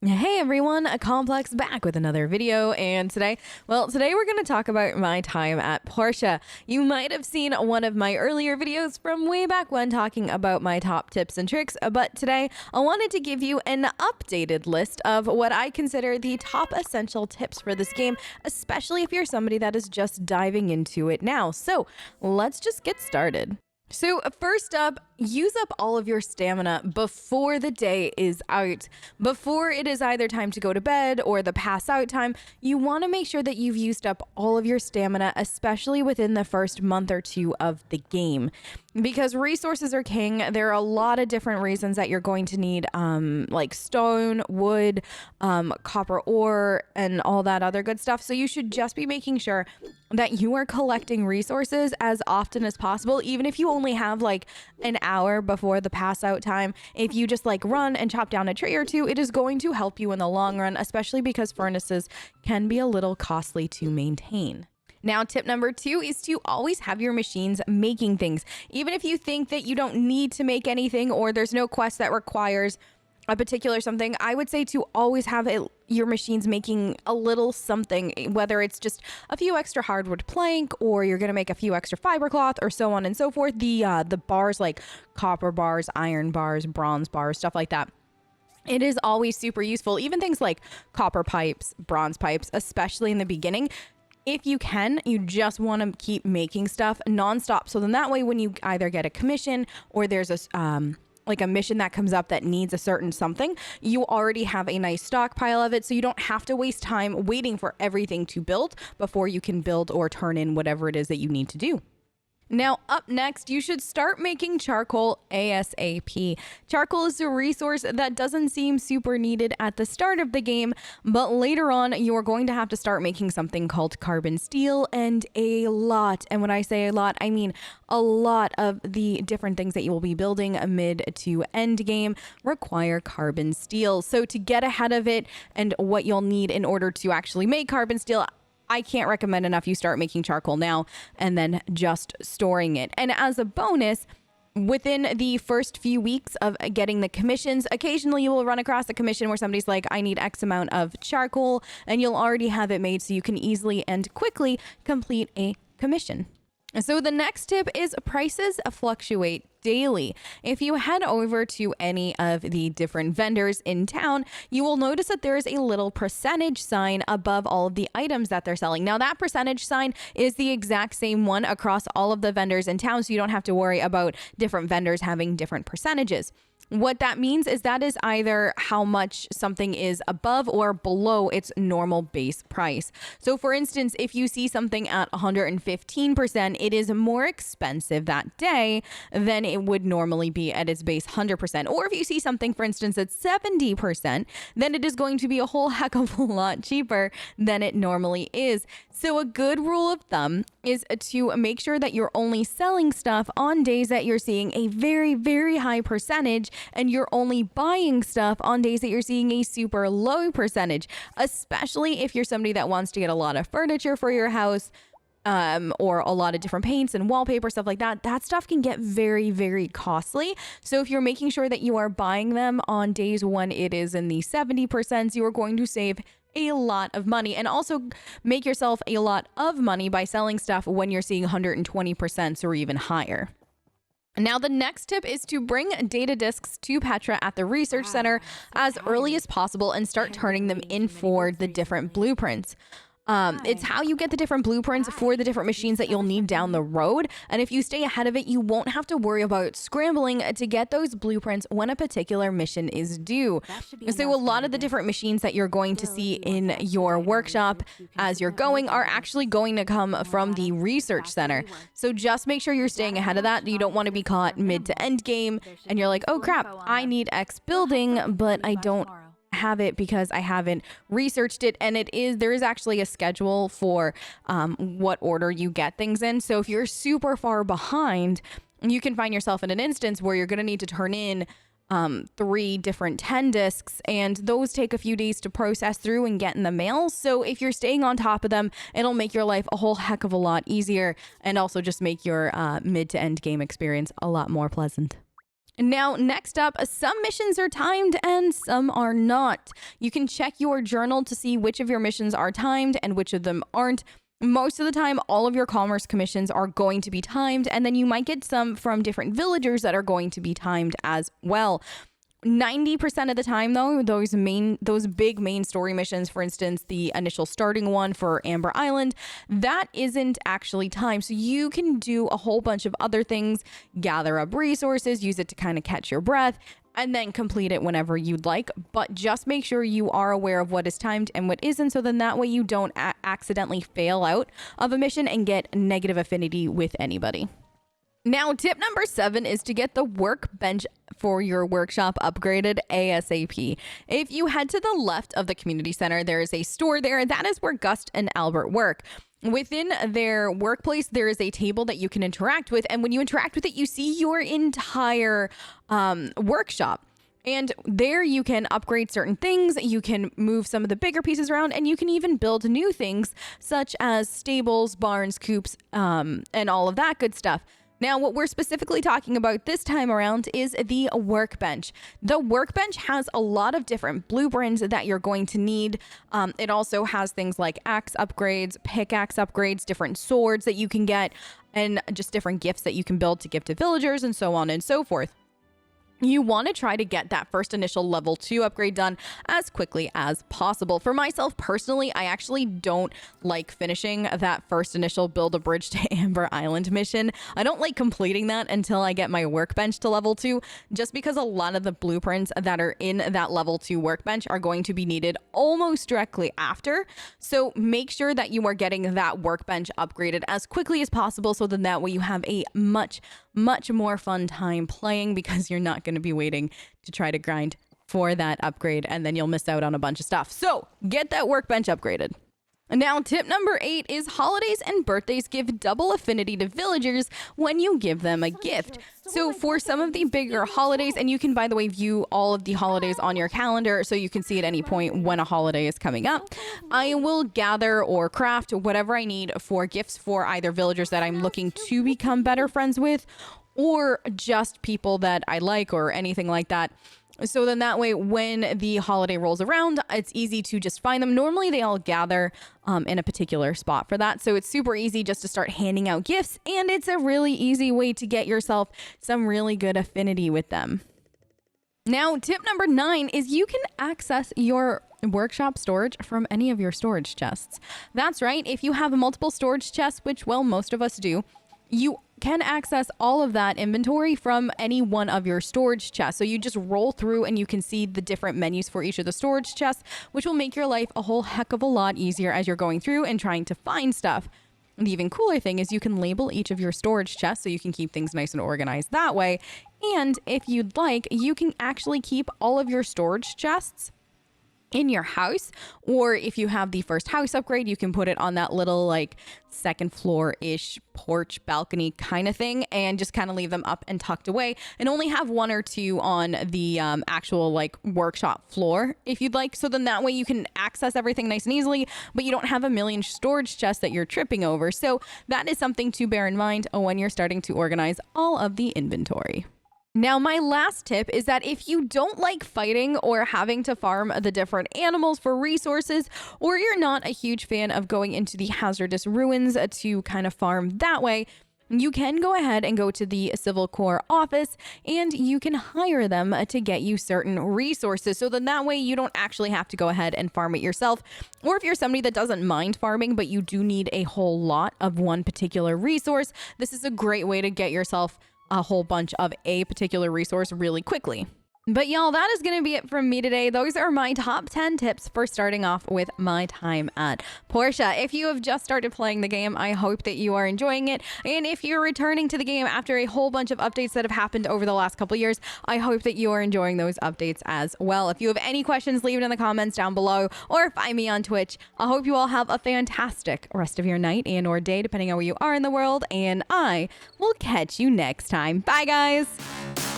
Hey everyone, a Complex back with another video, and today we're going to talk about my time at Portia. You might have seen one of my earlier videos from way back when talking about my top tips and tricks, but today I wanted to give you an updated list of what I consider the top essential tips for this game, especially if you're somebody that is just diving into it now. So let's just get started. So first up, use up all of your stamina before the day is out. Before it is either time to go to bed or the pass out time, you want to make sure that you've used up all of your stamina, especially within the first month or two of the game. Because resources are king. There are a lot of different reasons that you're going to need like stone, wood, copper ore, and all that other good stuff. So you should just be making sure that you are collecting resources as often as possible, even if you only have like an hour before the pass out time. If you just like run and chop down a tree or two, it is going to help you in the long run, especially because furnaces can be a little costly to maintain. Now, tip number 2 is to always have your machines making things. Even if you think that you don't need to make anything or there's no quest that requires a particular something, I would say to always have your machines making a little something, whether it's just a few extra hardwood plank or you're going to make a few extra fiber cloth or so on and so forth. The bars like copper bars, iron bars, bronze bars, stuff like that. It is always super useful. Even things like copper pipes, bronze pipes, especially in the beginning. If you can, you just want to keep making stuff nonstop. So then that way, when you either get a commission or there's a mission that comes up that needs a certain something, you already have a nice stockpile of it. So you don't have to waste time waiting for everything to build before you can build or turn in whatever it is that you need to do. Now, up next, you should start making charcoal ASAP. Charcoal is a resource that doesn't seem super needed at the start of the game, but later on, you're going to have to start making something called carbon steel, and when I say a lot, I mean a lot of the different things that you will be building mid to end game require carbon steel. So to get ahead of it and what you'll need in order to actually make carbon steel, I can't recommend enough you start making charcoal now and then just storing it. And as a bonus, within the first few weeks of getting the commissions, occasionally you will run across a commission where somebody's like, I need X amount of charcoal, and you'll already have it made so you can easily and quickly complete a commission. So the next tip is prices fluctuate daily. If you head over to any of the different vendors in town, you will notice that there is a little percentage sign above all of the items that they're selling. Now that percentage sign is the exact same one across all of the vendors in town, so you don't have to worry about different vendors having different percentages. What that means is that is either how much something is above or below its normal base price. So for instance, if you see something at 115%, it is more expensive that day than it would normally be at its base 100%. Or if you see something, for instance, at 70%, then it is going to be a whole heck of a lot cheaper than it normally is. So a good rule of thumb is to make sure that you're only selling stuff on days that you're seeing a very, very high percentage, and you're only buying stuff on days that you're seeing a super low percentage, especially if you're somebody that wants to get a lot of furniture for your house, or a lot of different paints and wallpaper, stuff like that. That stuff can get very, very costly. So if you're making sure that you are buying them on days when it is in the 70%, you are going to save a lot of money, and also make yourself a lot of money by selling stuff when you're seeing 120% or even higher. Now, the next tip is to bring data disks to Petra at the research center as early as possible and start turning them in for the different blueprints. It's how you get the different blueprints for the different machines that you'll need down the road. And if you stay ahead of it, you won't have to worry about scrambling to get those blueprints when a particular mission is due. So a lot of the different machines that you're going to see in your workshop as you're going are actually going to come from the research center. So just make sure you're staying ahead of that. You don't want to be caught mid to end game and you're like, oh crap, I need X building, but I don't have it because I haven't researched it. And there is actually a schedule for what order you get things in. So if you're super far behind, you can find yourself in an instance where you're going to need to turn in 3 different 10 discs, and those take a few days to process through and get in the mail. So if you're staying on top of them, it'll make your life a whole heck of a lot easier, and also just make your mid to end game experience a lot more pleasant. Now, next up, some missions are timed and some are not. You can check your journal to see which of your missions are timed and which of them aren't. Most of the time, all of your commerce commissions are going to be timed, and then you might get some from different villagers that are going to be timed as well. 90% of the time, though, those big main story missions, for instance, the initial starting one for Amber Island, that isn't actually timed. So you can do a whole bunch of other things, gather up resources, use it to kind of catch your breath, and then complete it whenever you'd like. But just make sure you are aware of what is timed and what isn't, so then that way you don't accidentally fail out of a mission and get negative affinity with anybody. Now, tip number 7 is to get the workbench for your workshop upgraded ASAP. If you head to the left of the community center, there is a store there. That is where Gust and Albert work. Within their workplace, there is a table that you can interact with. And when you interact with it, you see your entire workshop. And there you can upgrade certain things, you can move some of the bigger pieces around, and you can even build new things such as stables, barns, coops, and all of that good stuff. Now, what we're specifically talking about this time around is the workbench. The workbench has a lot of different blueprints that you're going to need. It also has things like axe upgrades, pickaxe upgrades, different swords that you can get, and just different gifts that you can build to give to villagers and so on and so forth. You want to try to get that first initial level 2 upgrade done as quickly as possible. For myself personally, I actually don't like finishing that first initial build a bridge to Amber Island mission. I don't like completing that until I get my workbench to level 2, just because a lot of the blueprints that are in that level 2 workbench are going to be needed almost directly after. So make sure that you are getting that workbench upgraded as quickly as possible, so then that way you have a much more fun time playing, because you're not going to be waiting to try to grind for that upgrade and then you'll miss out on a bunch of stuff. So get that workbench upgraded. And now tip number 8 is holidays and birthdays give double affinity to villagers when you give them a gift. So for some of the bigger holidays, and you can, by the way, view all of the holidays on your calendar so you can see at any point when a holiday is coming up, I will gather or craft whatever I need for gifts for either villagers that I'm looking to become better friends with, or just people that I like or anything like that. So then that way, when the holiday rolls around, it's easy to just find them. Normally, they all gather in a particular spot for that. So it's super easy just to start handing out gifts. And it's a really easy way to get yourself some really good affinity with them. Now, tip number 9 is you can access your workshop storage from any of your storage chests. That's right. If you have multiple storage chests, which, well, most of us do, you can access all of that inventory from any one of your storage chests. So you just roll through and you can see the different menus for each of the storage chests, which will make your life a whole heck of a lot easier as you're going through and trying to find stuff. The even cooler thing is you can label each of your storage chests so you can keep things nice and organized that way. And if you'd like, you can actually keep all of your storage chests in your house, or if you have the first house upgrade, you can put it on that little like second floor-ish porch balcony kind of thing and just kind of leave them up and tucked away, and only have 1 or 2 on the actual like workshop floor if you'd like. So then that way you can access everything nice and easily, but you don't have a million storage chests that you're tripping over. So that is something to bear in mind when you're starting to organize all of the inventory. Now, my last tip is that if you don't like fighting or having to farm the different animals for resources, or you're not a huge fan of going into the hazardous ruins to kind of farm that way, you can go ahead and go to the Civil Corps office and you can hire them to get you certain resources. So then that way you don't actually have to go ahead and farm it yourself. Or if you're somebody that doesn't mind farming, but you do need a whole lot of one particular resource, this is a great way to get yourself a whole bunch of a particular resource really quickly. But y'all, that is going to be it from me today. Those are my top 10 tips for starting off with my time at Portia. If you have just started playing the game, I hope that you are enjoying it. And if you're returning to the game after a whole bunch of updates that have happened over the last couple of years, I hope that you are enjoying those updates as well. If you have any questions, leave it in the comments down below or find me on Twitch. I hope you all have a fantastic rest of your night and or day, depending on where you are in the world. And I will catch you next time. Bye, guys.